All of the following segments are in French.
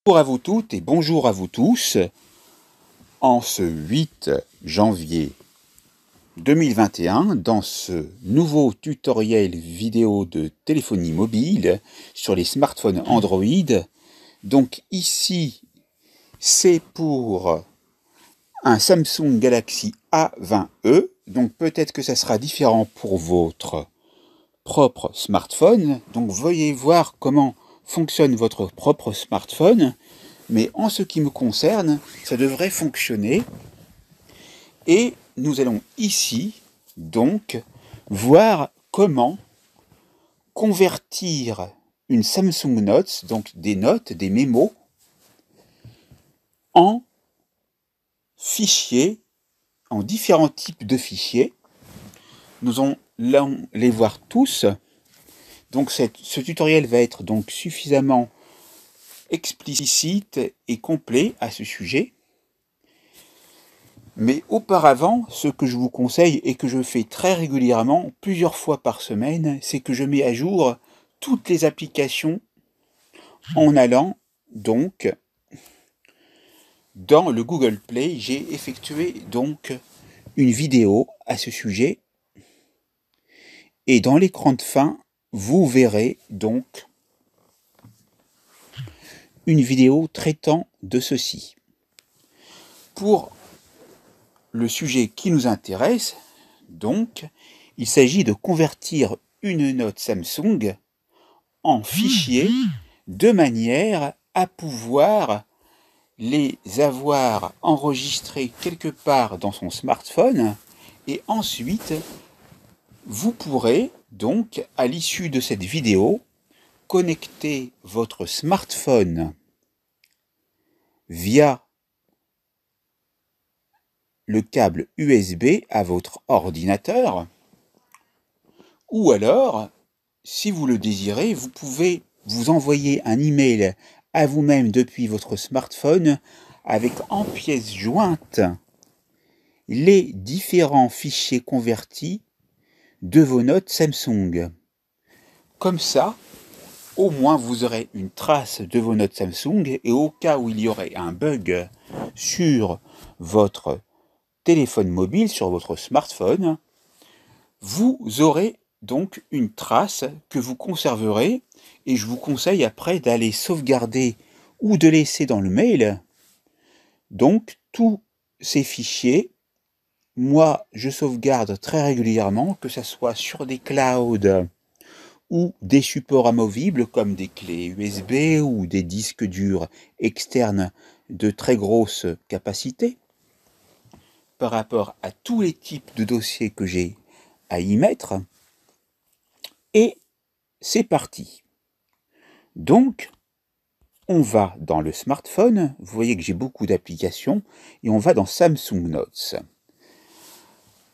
Bonjour à vous toutes et bonjour à vous tous. En ce 8 janvier 2021, dans ce nouveau tutoriel vidéo de téléphonie mobile sur les smartphones Android, donc ici c'est pour un Samsung Galaxy A20e, donc peut-être que ça sera différent pour votre propre smartphone, donc veuillez voir comment fonctionne votre propre smartphone. Mais en ce qui me concerne, ça devrait fonctionner. Et nous allons ici, donc, voir comment convertir une Samsung Notes, donc des notes, des mémos, en fichiers, en différents types de fichiers. Nous allons les voir tous. Donc ce tutoriel va être donc suffisamment explicite et complet à ce sujet. Mais auparavant, ce que je vous conseille et que je fais très régulièrement, plusieurs fois par semaine, c'est que je mets à jour toutes les applications en allant donc dans le Google Play. J'ai effectué donc une vidéo à ce sujet et dans l'écran de fin, vous verrez donc une vidéo traitant de ceci. Pour le sujet qui nous intéresse, donc, il s'agit de convertir une note Samsung en fichier de manière à pouvoir les avoir enregistrés quelque part dans son smartphone et ensuite vous pourrez donc à l'issue de cette vidéo connecter votre smartphone via le câble USB à votre ordinateur, ou alors, si vous le désirez, vous pouvez vous envoyer un email à vous-même depuis votre smartphone avec en pièces jointes les différents fichiers convertis de vos notes Samsung. Comme ça, au moins vous aurez une trace de vos notes Samsung et au cas où il y aurait un bug sur votre téléphone mobile, sur votre smartphone, vous aurez donc une trace que vous conserverez et je vous conseille après d'aller sauvegarder ou de laisser dans le mail donc tous ces fichiers. Moi, je sauvegarde très régulièrement, que ce soit sur des clouds ou des supports amovibles comme des clés USB ou des disques durs externes de très grosse capacité. Par rapport à tous les types de dossiers que j'ai à y mettre. Et c'est parti. Donc, on va dans le smartphone. Vous voyez que j'ai beaucoup d'applications. Et on va dans Samsung Notes.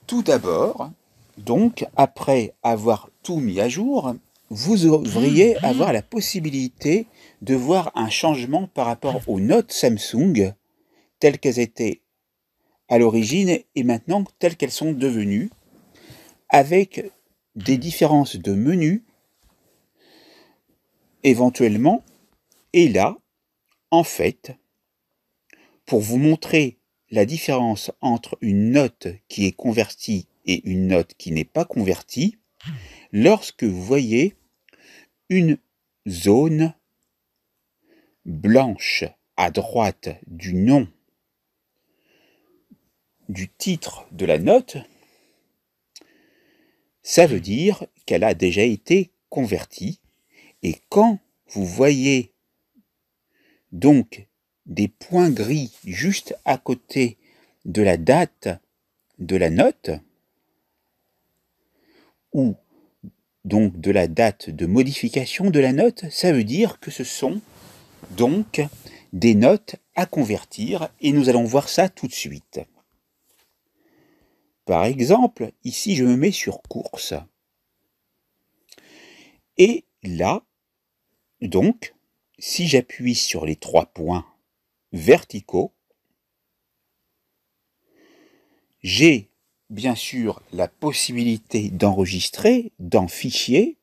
Tout d'abord, donc, après avoir tout mis à jour, vous devriez avoir la possibilité de voir un changement par rapport aux notes Samsung telles qu'elles étaient à l'origine et maintenant telles qu'elles sont devenues, avec des différences de menus éventuellement. Et là, en fait, pour vous montrer la différence entre une note qui est convertie et une note qui n'est pas convertie, lorsque vous voyez une zone blanche à droite du nom du titre de la note, ça veut dire qu'elle a déjà été convertie. Et quand vous voyez donc des points gris juste à côté de la date de la note, ou donc de la date de modification de la note, ça veut dire que ce sont donc des notes à convertir, et nous allons voir ça tout de suite. Par exemple, ici je me mets sur course. Et là, donc, si j'appuie sur les 3 points verticaux, j'ai bien sûr la possibilité d'enregistrer dans Fichier,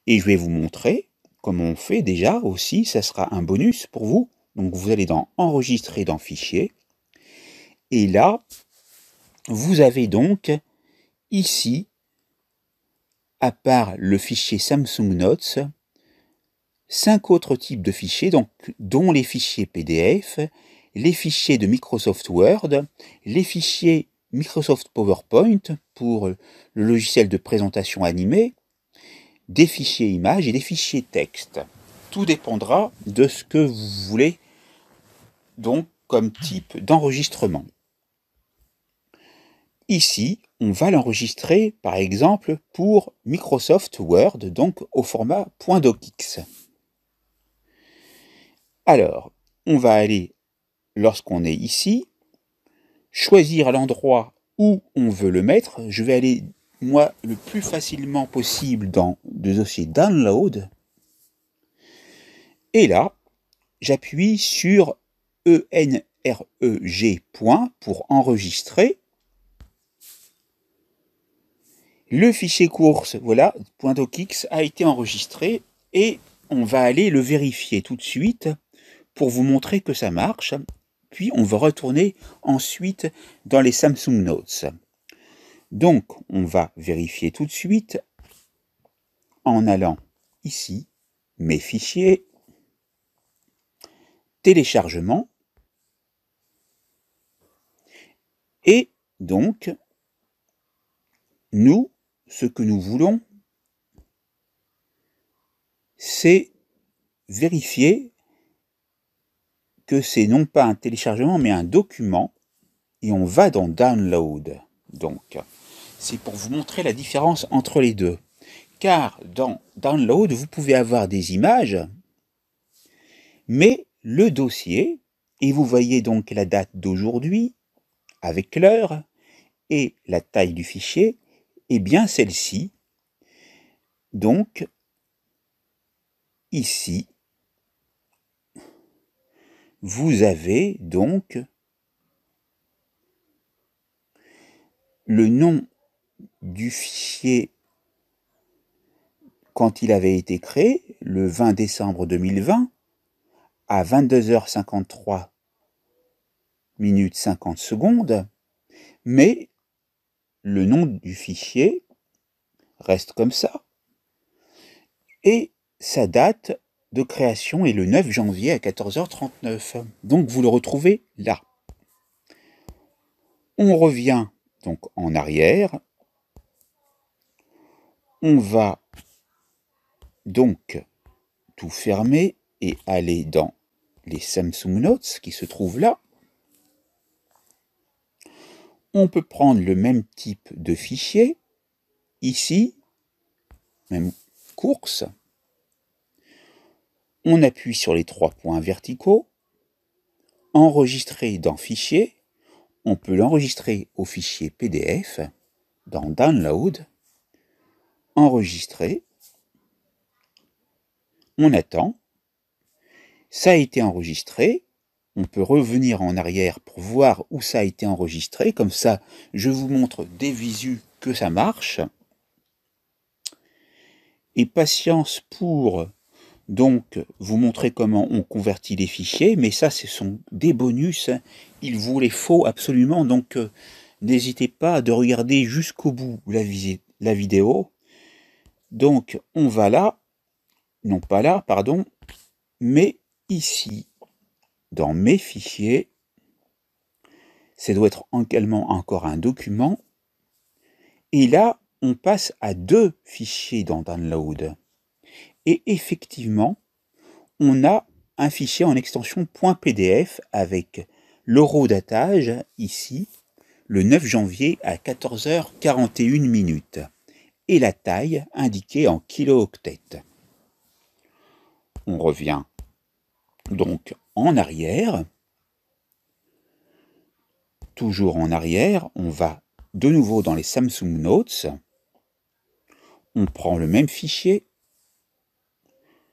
et je vais vous montrer comme on fait déjà aussi, ça sera un bonus pour vous. Donc vous allez dans Enregistrer dans Fichier. Et là, vous avez donc ici, à part le fichier Samsung Notes, 5 autres types de fichiers, donc, dont les fichiers PDF, les fichiers de Microsoft Word, les fichiers Microsoft PowerPoint pour le logiciel de présentation animée, des fichiers images et des fichiers texte. Tout dépendra de ce que vous voulez donc comme type d'enregistrement. Ici, on va l'enregistrer par exemple pour Microsoft Word, donc au format .docx. Alors, on va aller, lorsqu'on est ici, choisir l'endroit où on veut le mettre. Je vais aller, moi, le plus facilement possible dans le dossier Download. Et là, j'appuie sur ENREG pour enregistrer. Le fichier course, voilà, .docx a été enregistré et on va aller le vérifier tout de suite pour vous montrer que ça marche. Puis on va retourner ensuite dans les Samsung Notes. Donc on va vérifier tout de suite en allant ici, mes fichiers, téléchargement, et donc nous, ce que nous voulons, c'est vérifier que c'est non pas un téléchargement mais un document, et on va dans Download. Donc c'est pour vous montrer la différence entre les deux. Car dans Download, vous pouvez avoir des images, mais le dossier, et vous voyez donc la date d'aujourd'hui, avec l'heure, et la taille du fichier, et bien celle-ci. Donc, ici, vous avez donc le nom du fichier quand il avait été créé, le 20 décembre 2020, à 22h53 minutes 50 secondes, mais le nom du fichier reste comme ça, et sa date de création est le 9 janvier à 14h39. Donc vous le retrouvez là. On revient donc en arrière. On va donc tout fermer et aller dans les Samsung Notes qui se trouvent là. On peut prendre le même type de fichier, ici, même course. On appuie sur les 3 points verticaux, enregistrer dans fichier. On peut l'enregistrer au fichier PDF, dans Download, enregistrer. On attend. Ça a été enregistré. On peut revenir en arrière pour voir où ça a été enregistré. Comme ça, je vous montre des visus que ça marche. Et patience pour donc vous montrer comment on convertit les fichiers. Mais ça, ce sont des bonus. Il vous les faut absolument. Donc, n'hésitez pas de regarder jusqu'au bout la vidéo. Donc, on va là. Non pas là, pardon. Mais ici. Dans mes fichiers, ça doit être également encore un document, et là, on passe à 2 fichiers dans Download. Et effectivement, on a un fichier en extension .pdf avec l'horodatage, ici, le 9 janvier à 14h41 minutes, et la taille indiquée en kilo-octets. On revient donc en arrière. Toujours en arrière, on va de nouveau dans les Samsung Notes. On prend le même fichier.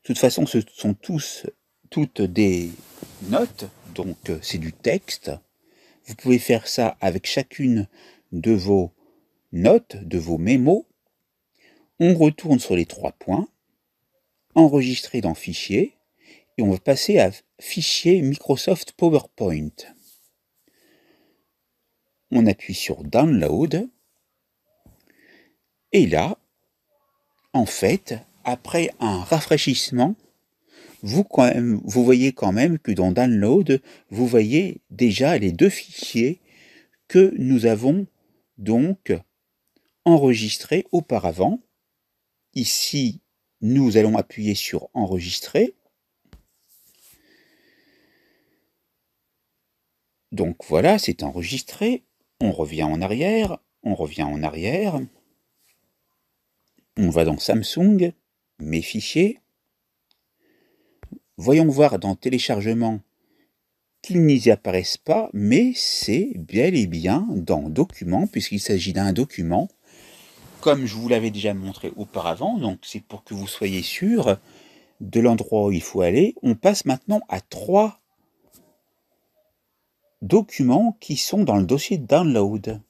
De toute façon, ce sont toutes des notes, donc c'est du texte. Vous pouvez faire ça avec chacune de vos notes, de vos mémos. On retourne sur les 3 points. enregistrer dans Fichier, et on va passer à Fichier Microsoft PowerPoint. On appuie sur Download, et là, en fait, après un rafraîchissement, vous voyez quand même que dans Download, vous voyez déjà les deux fichiers que nous avons donc enregistrés auparavant. Ici, nous allons appuyer sur Enregistrer. Donc voilà, c'est enregistré. On revient en arrière, on revient en arrière. On va dans Samsung, Mes fichiers. Voyons voir dans Téléchargement qu'ils n'y apparaissent pas, mais c'est bel et bien dans Documents, puisqu'il s'agit d'un document, comme je vous l'avais déjà montré auparavant, donc c'est pour que vous soyez sûr de l'endroit où il faut aller. On passe maintenant à 3 documents qui sont dans le dossier Download.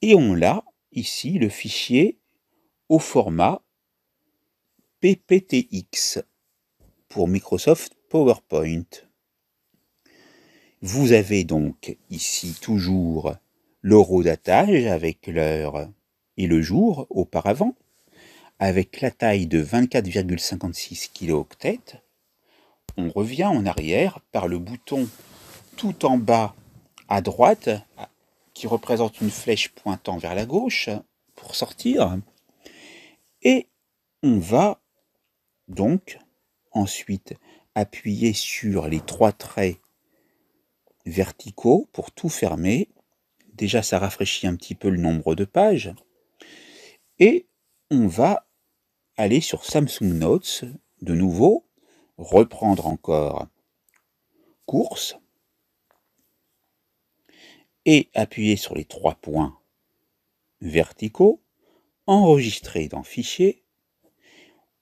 Et on a ici le fichier au format PPTX pour Microsoft PowerPoint. Vous avez donc ici toujours l'horodatage avec l'heure et le jour auparavant, avec la taille de 24,56 kilo-octets. On revient en arrière par le bouton tout en bas à droite, qui représente une flèche pointant vers la gauche pour sortir. Et on va donc ensuite appuyer sur les 3 traits verticaux pour tout fermer. Déjà, ça rafraîchit un petit peu le nombre de pages. Et on va aller sur Samsung Notes, de nouveau, reprendre encore Courses, et appuyer sur les 3 points verticaux, enregistrer dans Fichier.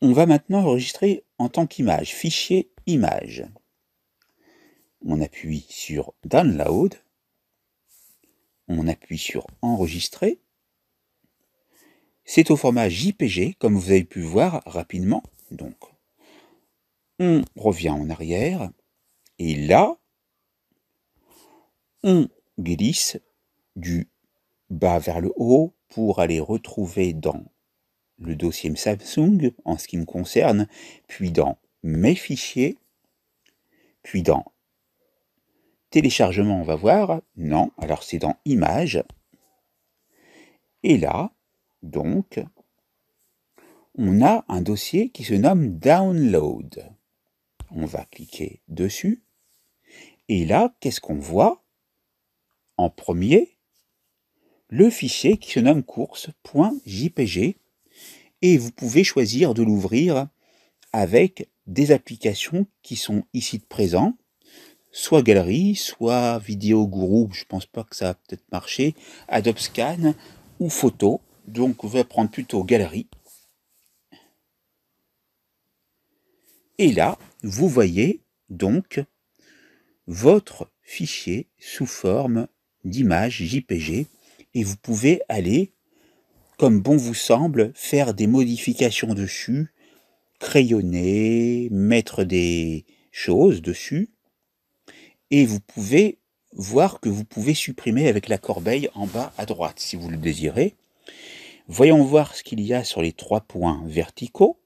On va maintenant enregistrer en tant qu'image, Fichier Image. On appuie sur Download, on appuie sur Enregistrer. C'est au format JPG, comme vous avez pu voir rapidement. Donc, on revient en arrière, et là, on glisse du bas vers le haut pour aller retrouver dans le dossier Samsung, en ce qui me concerne, puis dans Mes fichiers, puis dans Téléchargement, on va voir. Non, alors c'est dans Images. Et là, donc, on a un dossier qui se nomme Download. On va cliquer dessus. Et là, qu'est-ce qu'on voit? En premier, le fichier qui se nomme courses.jpg. Et vous pouvez choisir de l'ouvrir avec des applications qui sont ici de présent, soit Galerie, soit Vidéo Guru, je pense pas que ça va peut-être marcher, Adobe Scan ou Photo. Donc on va prendre plutôt Galerie. Et là, vous voyez donc votre fichier sous forme d'image JPG et vous pouvez aller, comme bon vous semble, faire des modifications dessus, crayonner, mettre des choses dessus, et vous pouvez voir que vous pouvez supprimer avec la corbeille en bas à droite si vous le désirez. Voyons voir ce qu'il y a sur les 3 points verticaux.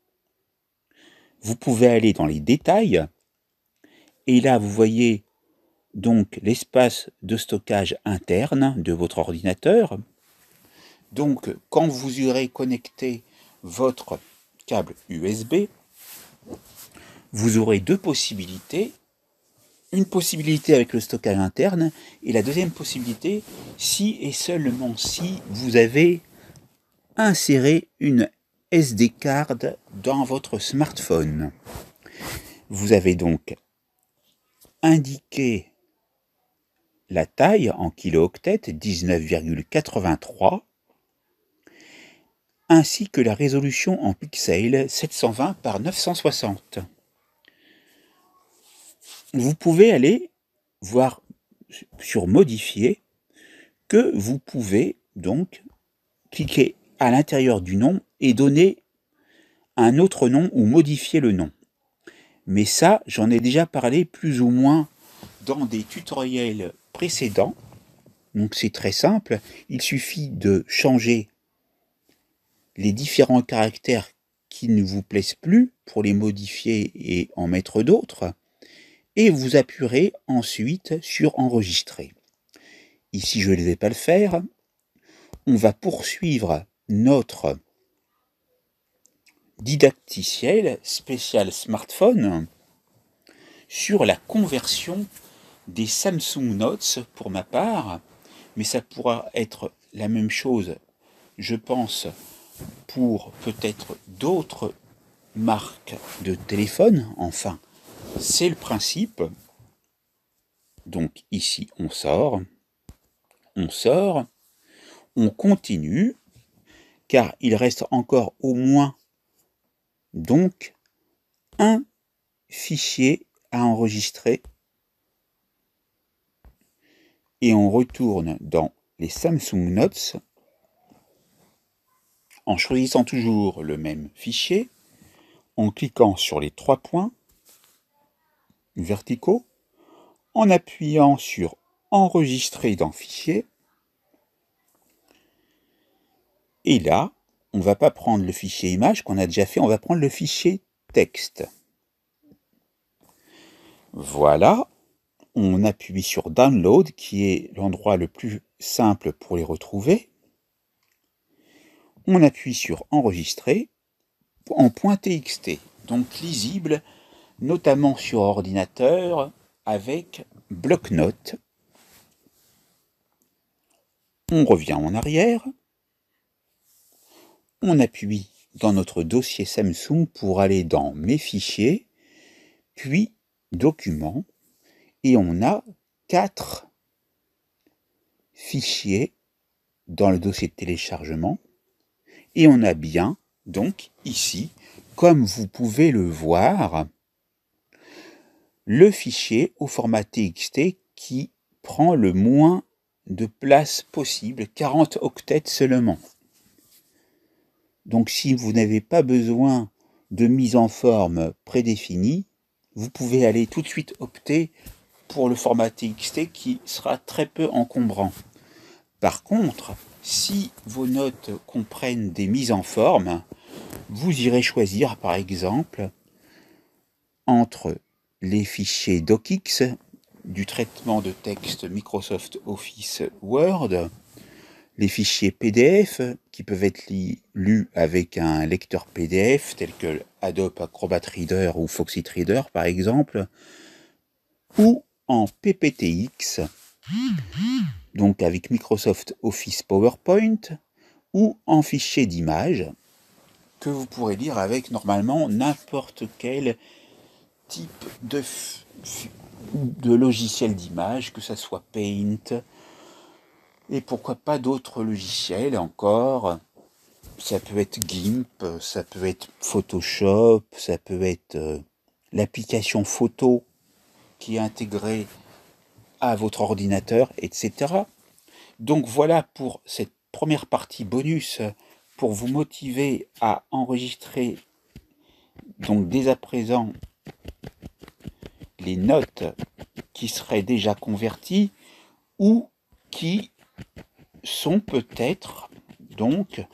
Vous pouvez aller dans les détails, et là vous voyez donc l'espace de stockage interne de votre ordinateur. Donc quand vous aurez connecté votre câble USB, vous aurez 2 possibilités. Une possibilité avec le stockage interne, et la deuxième possibilité, si et seulement si vous avez inséré une SD card dans votre smartphone. Vous avez donc indiqué la taille en kilo-octets, 19,83, ainsi que la résolution en pixels, 720 par 960. Vous pouvez aller voir sur Modifier que vous pouvez donc cliquer à l'intérieur du nom et donner un autre nom ou modifier le nom. Mais ça, j'en ai déjà parlé plus ou moins dans des tutoriels précédents. Donc c'est très simple, il suffit de changer les différents caractères qui ne vous plaisent plus pour les modifier et en mettre d'autres, et vous appuierez ensuite sur enregistrer. Ici je ne vais pas le faire, on va poursuivre notre didacticiel spécial smartphone sur la conversion des Samsung Notes pour ma part, mais ça pourra être la même chose, je pense, pour peut-être d'autres marques de téléphone. Enfin, c'est le principe. Donc ici, on sort, on continue, car il reste encore au moins donc un fichier à enregistrer. Et on retourne dans les Samsung Notes en choisissant toujours le même fichier, en cliquant sur les 3 points verticaux, en appuyant sur enregistrer dans fichier. Et là, on ne va pas prendre le fichier image qu'on a déjà fait, on va prendre le fichier texte. Voilà, on appuie sur Download, qui est l'endroit le plus simple pour les retrouver. On appuie sur Enregistrer en .txt, donc lisible, notamment sur ordinateur, avec bloc-notes. On revient en arrière. On appuie dans notre dossier Samsung pour aller dans Mes fichiers, puis Documents, et on a 4 fichiers dans le dossier de téléchargement, et on a bien, donc ici, comme vous pouvez le voir, le fichier au format TXT qui prend le moins de place possible, 40 octets seulement. Donc si vous n'avez pas besoin de mise en forme prédéfinie, vous pouvez aller tout de suite opter pour le format TXT qui sera très peu encombrant. Par contre, si vos notes comprennent des mises en forme, vous irez choisir par exemple entre les fichiers docx du traitement de texte Microsoft Office Word, les fichiers PDF qui peuvent être lus avec un lecteur PDF tel que Adobe Acrobat Reader ou Foxit Reader par exemple, ou en PPTX, donc avec Microsoft Office PowerPoint, ou en fichier d'image que vous pourrez lire avec normalement n'importe quel type de logiciel d'image, que ce soit Paint, et pourquoi pas d'autres logiciels encore. Ça peut être GIMP, ça peut être Photoshop, ça peut être l'application photo qui est intégrée à votre ordinateur, etc. Donc voilà pour cette première partie bonus pour vous motiver à enregistrer donc dès à présent les notes qui seraient déjà converties ou qui sont peut-être donc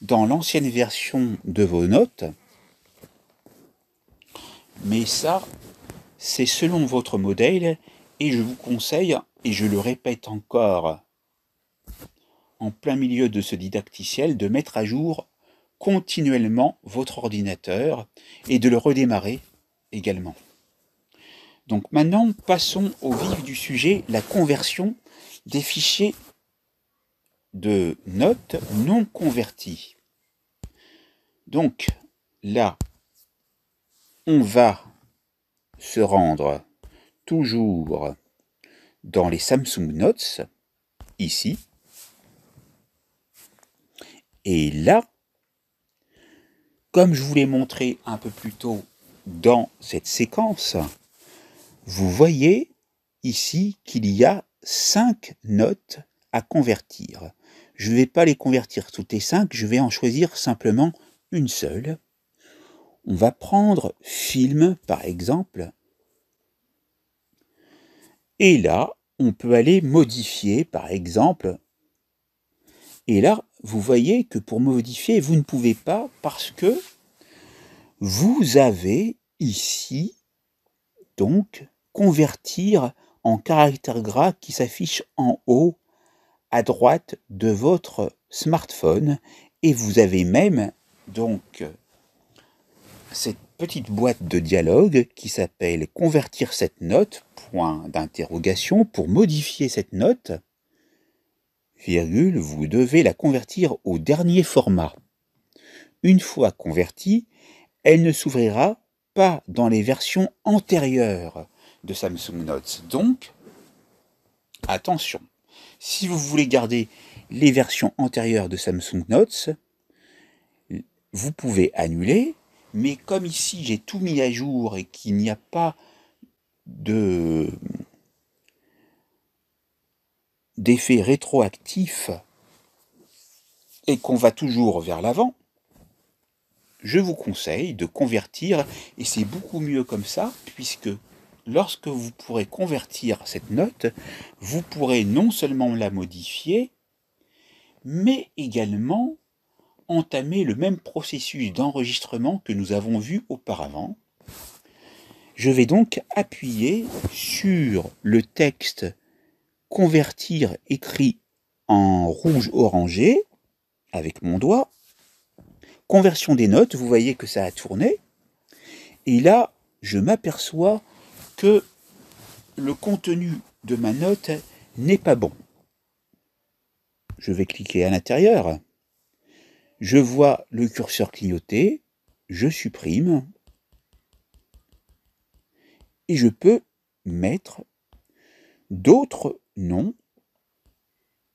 dans l'ancienne version de vos notes, mais ça c'est selon votre modèle et je vous conseille, et je le répète encore en plein milieu de ce didacticiel, de mettre à jour continuellement votre ordinateur et de le redémarrer également. Donc maintenant, passons au vif du sujet, la conversion des fichiers de notes non convertis. Donc là, on va se rendre toujours dans les Samsung Notes, ici, et là, comme je vous l'ai montré un peu plus tôt dans cette séquence, vous voyez ici qu'il y a 5 notes à convertir. Je ne vais pas les convertir toutes les 5, je vais en choisir simplement une seule. On va prendre film, par exemple. Et là, on peut aller modifier, par exemple. Et là, vous voyez que pour modifier, vous ne pouvez pas parce que vous avez ici, donc, convertir en caractère gras qui s'affiche en haut à droite de votre smartphone. Et vous avez même, donc, cette petite boîte de dialogue qui s'appelle « Convertir cette note », point d'interrogation, pour modifier cette note, virgule, vous devez la convertir au dernier format. Une fois convertie, elle ne s'ouvrira pas dans les versions antérieures de Samsung Notes. Donc, attention, si vous voulez garder les versions antérieures de Samsung Notes, vous pouvez annuler, mais comme ici j'ai tout mis à jour et qu'il n'y a pas d'effet rétroactif et qu'on va toujours vers l'avant, je vous conseille de convertir, et c'est beaucoup mieux comme ça, puisque lorsque vous pourrez convertir cette note, vous pourrez non seulement la modifier, mais également entamer le même processus d'enregistrement que nous avons vu auparavant. Je vais donc appuyer sur le texte « Convertir » écrit en rouge orangé avec mon doigt. Conversion des notes, vous voyez que ça a tourné. Et là, je m'aperçois que le contenu de ma note n'est pas bon. Je vais cliquer à l'intérieur. Je vois le curseur clignoter. Je supprime. Et je peux mettre d'autres noms.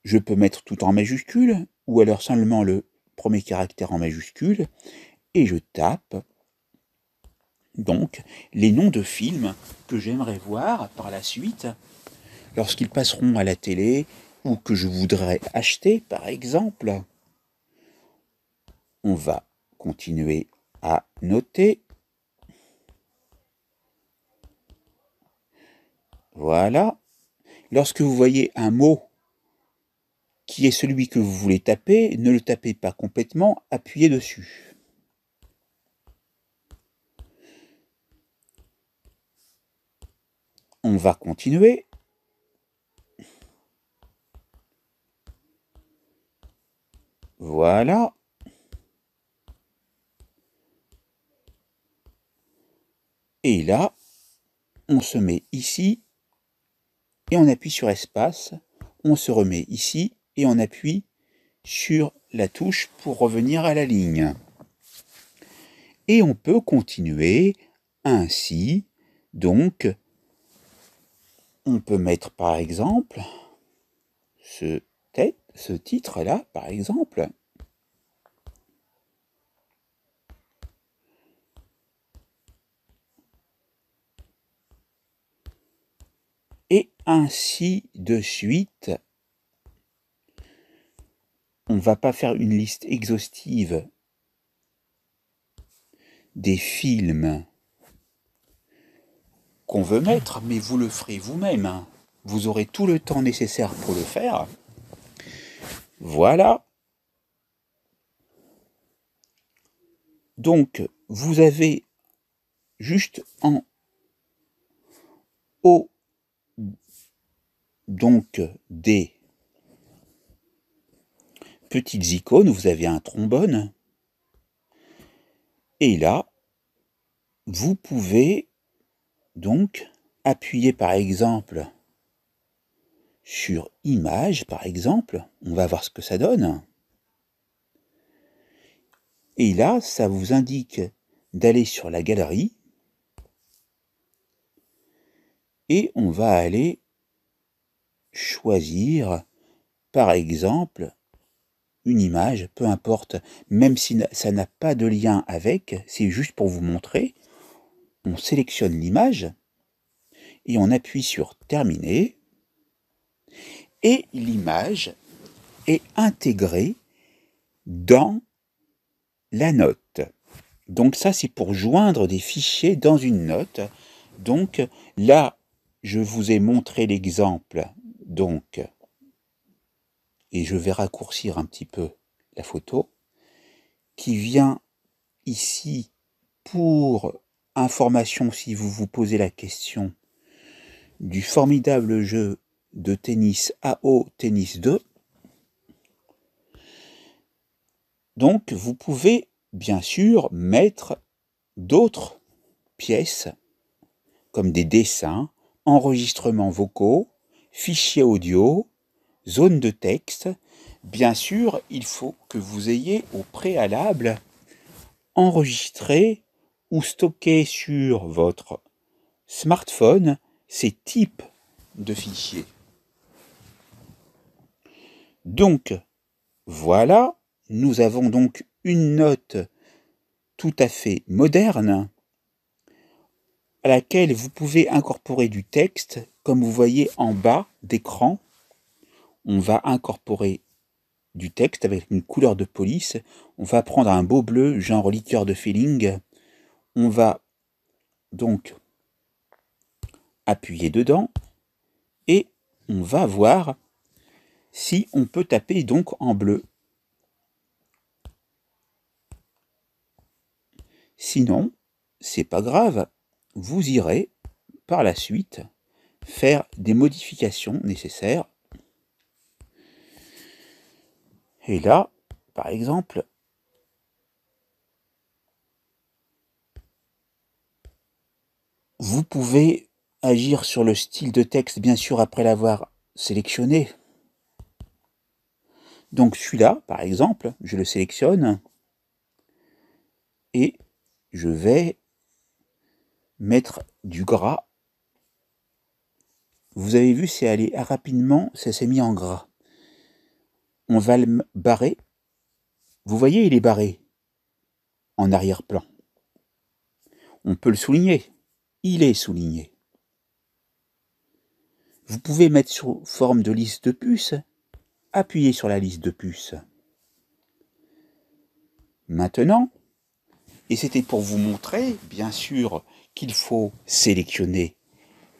Je peux mettre tout en majuscule, ou alors seulement le premier caractère en majuscule, et je tape donc les noms de films que j'aimerais voir par la suite, lorsqu'ils passeront à la télé, ou que je voudrais acheter, par exemple. On va continuer à noter. Voilà. Lorsque vous voyez un mot qui est celui que vous voulez taper, ne le tapez pas complètement, appuyez dessus. On va continuer. Voilà. Et là, on se met ici et on appuie sur espace. On se remet ici et on appuie sur la touche pour revenir à la ligne. Et on peut continuer ainsi. Donc, on peut mettre par exemple ce titre-là, par exemple. Et ainsi de suite. On ne va pas faire une liste exhaustive des films qu'on veut mettre, mais vous le ferez vous-même. Vous aurez tout le temps nécessaire pour le faire. Voilà. Donc, vous avez juste en haut donc des petites icônes, vous avez un trombone. Et là, vous pouvez donc appuyer par exemple sur Images, par exemple. On va voir ce que ça donne. Et là, ça vous indique d'aller sur la galerie. Et on va aller choisir, par exemple, une image, peu importe, même si ça n'a pas de lien avec, c'est juste pour vous montrer. On sélectionne l'image et on appuie sur Terminer. Et l'image est intégrée dans la note. Donc ça, c'est pour joindre des fichiers dans une note. Donc là, je vous ai montré l'exemple, donc, et je vais raccourcir un petit peu la photo, qui vient ici pour information si vous vous posez la question du formidable jeu de tennis AO Tennis 2. Donc vous pouvez bien sûr mettre d'autres pièces comme des dessins, enregistrements vocaux, fichiers audio, zones de texte. Bien sûr, il faut que vous ayez au préalable enregistré ou stocké sur votre smartphone ces types de fichiers. Donc, voilà, nous avons donc une note tout à fait moderne à laquelle vous pouvez incorporer du texte. Comme vous voyez en bas d'écran, on va incorporer du texte avec une couleur de police. On va prendre un beau bleu, genre liqueur de feeling. On va donc appuyer dedans et on va voir si on peut taper donc en bleu. Sinon, c'est pas grave, vous irez par la suite faire des modifications nécessaires. Et là, par exemple, vous pouvez agir sur le style de texte, bien sûr, après l'avoir sélectionné. Donc celui-là, par exemple, je le sélectionne et je vais mettre du gras. Vous avez vu, c'est allé rapidement, ça s'est mis en gras. On va le barrer. Vous voyez, il est barré en arrière-plan. On peut le souligner. Il est souligné. Vous pouvez mettre sous forme de liste de puces. Appuyez sur la liste de puces. Maintenant, et c'était pour vous montrer, bien sûr, qu'il faut sélectionner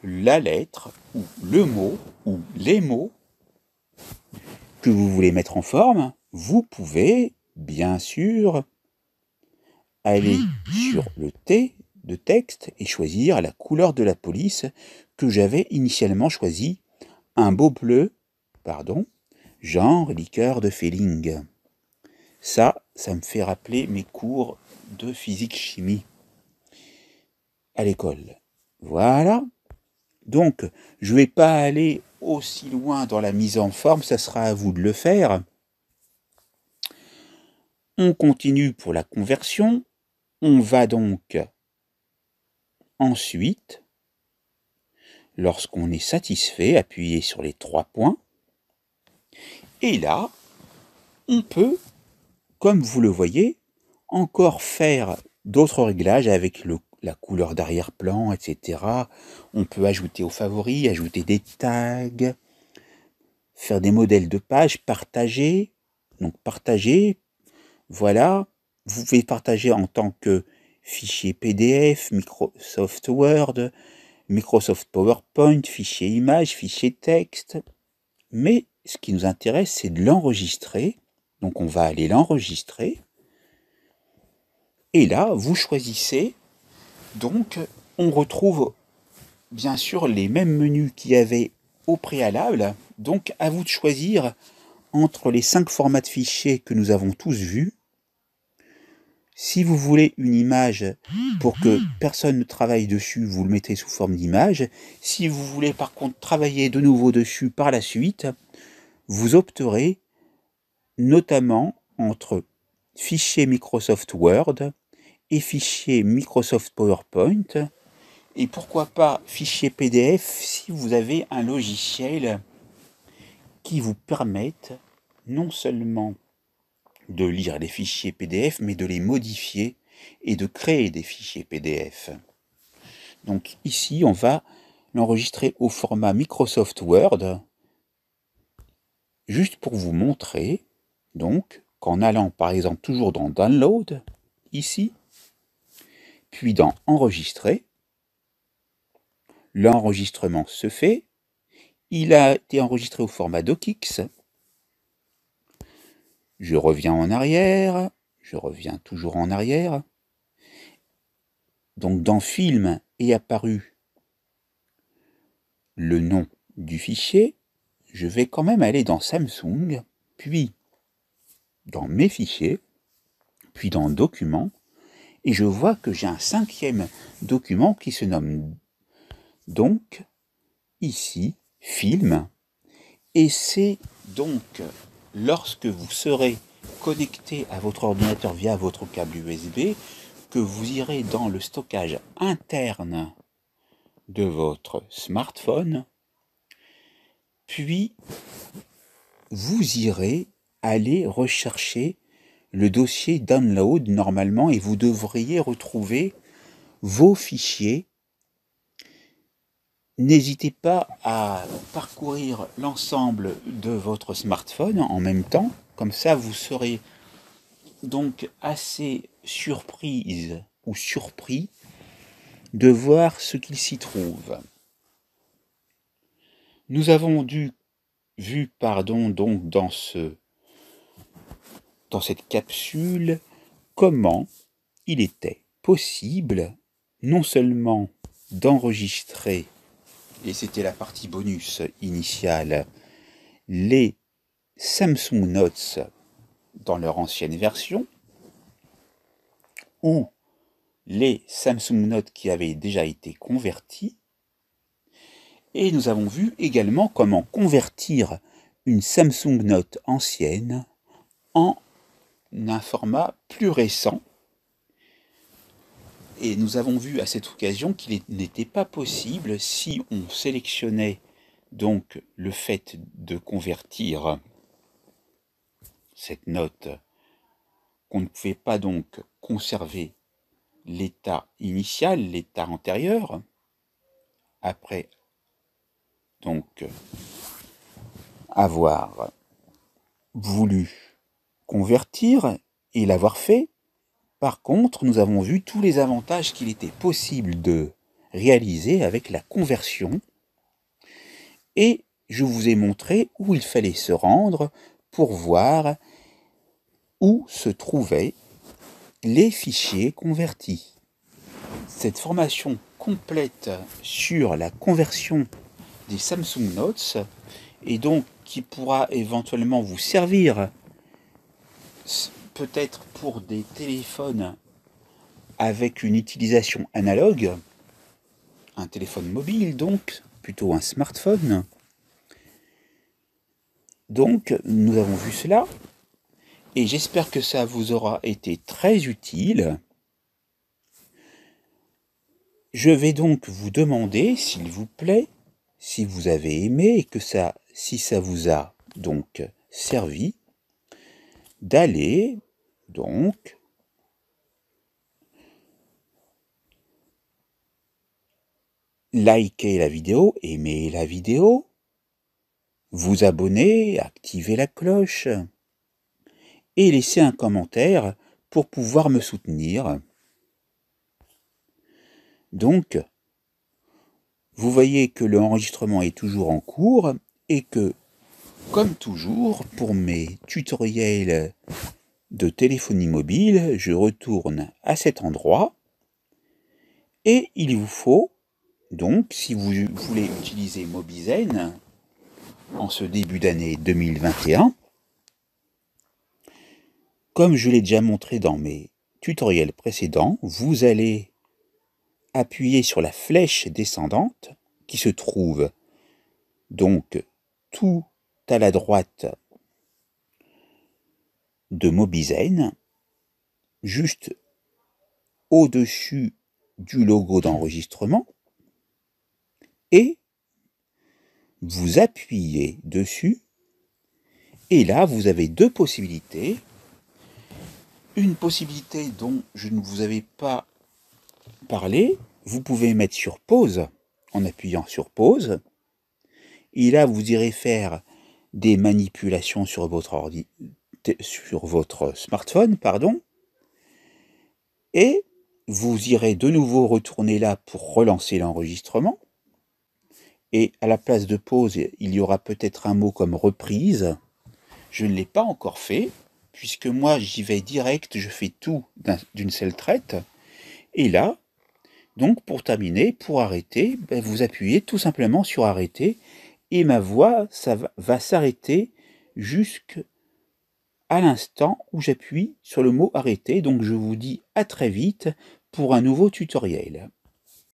la lettre ou le mot ou les mots que vous voulez mettre en forme. Vous pouvez, bien sûr, aller sur le T de texte et choisir la couleur de la police que j'avais initialement choisi, un beau bleu, genre liqueur de feeling. Ça me fait rappeler mes cours de physique-chimie à l'école. Voilà. Donc, je ne vais pas aller aussi loin dans la mise en forme, ça sera à vous de le faire. On continue pour la conversion. On va donc ensuite, lorsqu'on est satisfait, appuyer sur les 3 points. Et là, on peut, comme vous le voyez, encore faire d'autres réglages avec la couleur d'arrière-plan, etc. On peut ajouter aux favoris, ajouter des tags, faire des modèles de pages, partager. Donc partager, voilà. Vous pouvez partager en tant que fichier PDF, Microsoft Word, Microsoft PowerPoint, fichier image, fichier texte. Mais ce qui nous intéresse, c'est de l'enregistrer. Donc on va aller l'enregistrer. Et là, vous choisissez. Donc on retrouve bien sûr les mêmes menus qu'il y avait au préalable. Donc à vous de choisir entre les 5 formats de fichiers que nous avons tous vus. Si vous voulez une image pour que personne ne travaille dessus, vous le mettez sous forme d'image. Si vous voulez par contre travailler de nouveau dessus par la suite, vous opterez notamment entre fichier Microsoft Word et fichier Microsoft PowerPoint. Et pourquoi pas fichier PDF si vous avez un logiciel qui vous permette non seulement de lire les fichiers PDF, mais de les modifier et de créer des fichiers PDF. Donc ici, on va l'enregistrer au format Microsoft Word, juste pour vous montrer, donc, qu'en allant par exemple toujours dans Download, ici, puis dans Enregistrer. L'enregistrement se fait. Il a été enregistré au format DocX. Je reviens en arrière. Je reviens toujours en arrière. Donc dans Film est apparu le nom du fichier. Je vais quand même aller dans Samsung, puis dans Mes fichiers, puis dans Documents, et je vois que j'ai un 5e document qui se nomme donc ici Film, et c'est donc lorsque vous serez connecté à votre ordinateur via votre câble USB que vous irez dans le stockage interne de votre smartphone, puis vous irez aller rechercher le dossier download normalement et vous devriez retrouver vos fichiers. N'hésitez pas à parcourir l'ensemble de votre smartphone en même temps, comme ça vous serez donc assez surprise ou surpris de voir ce qu'il s'y trouve. Nous avons vu donc dans cette capsule comment il était possible non seulement d'enregistrer, et c'était la partie bonus initiale, les Samsung Notes dans leur ancienne version, ou les Samsung Notes qui avaient déjà été convertis, et nous avons vu également comment convertir une Samsung Note ancienne en un format plus récent. Et nous avons vu à cette occasion qu'il n'était pas possible, si on sélectionnait donc le fait de convertir cette note, qu'on ne pouvait pas donc conserver l'état initial, l'état antérieur, après donc avoir voulu convertir et l'avoir fait. Par contre, nous avons vu tous les avantages qu'il était possible de réaliser avec la conversion, et je vous ai montré où il fallait se rendre pour voir où se trouvaient les fichiers convertis. Cette formation complète sur la conversion des Samsung Notes, et donc qui pourra éventuellement vous servir peut-être pour des téléphones avec une utilisation analogue, un téléphone mobile donc, plutôt un smartphone. Donc nous avons vu cela, et j'espère que ça vous aura été très utile. Je vais donc vous demander, s'il vous plaît, si vous avez aimé et si ça vous a donc servi, d'aller donc liker la vidéo, aimer la vidéo, vous abonner, activer la cloche et laisser un commentaire pour pouvoir me soutenir. Donc, vous voyez que l'enregistrement est toujours en cours et que, comme toujours, pour mes tutoriels de téléphonie mobile, je retourne à cet endroit et il vous faut, donc, si vous voulez utiliser Mobizen en ce début d'année 2021, comme je l'ai déjà montré dans mes tutoriels précédents, vous allez appuyer sur la flèche descendante qui se trouve donc tout à la droite de Mobizen, juste au-dessus du logo d'enregistrement, et vous appuyez dessus, et là vous avez deux possibilités. Une possibilité dont je ne vous avais pas parlé, vous pouvez mettre sur pause en appuyant sur pause, et là vous irez faire des manipulations sur votre smartphone, et vous irez de nouveau retourner là pour relancer l'enregistrement. Et à la place de pause, il y aura peut-être un mot comme reprise. Je ne l'ai pas encore fait, puisque moi j'y vais direct, je fais tout d'une seule traite. Et là, donc pour terminer, pour arrêter, vous appuyez tout simplement sur arrêter, et ma voix va s'arrêter jusqu'à l'instant où j'appuie sur le mot arrêter. Donc je vous dis à très vite pour un nouveau tutoriel.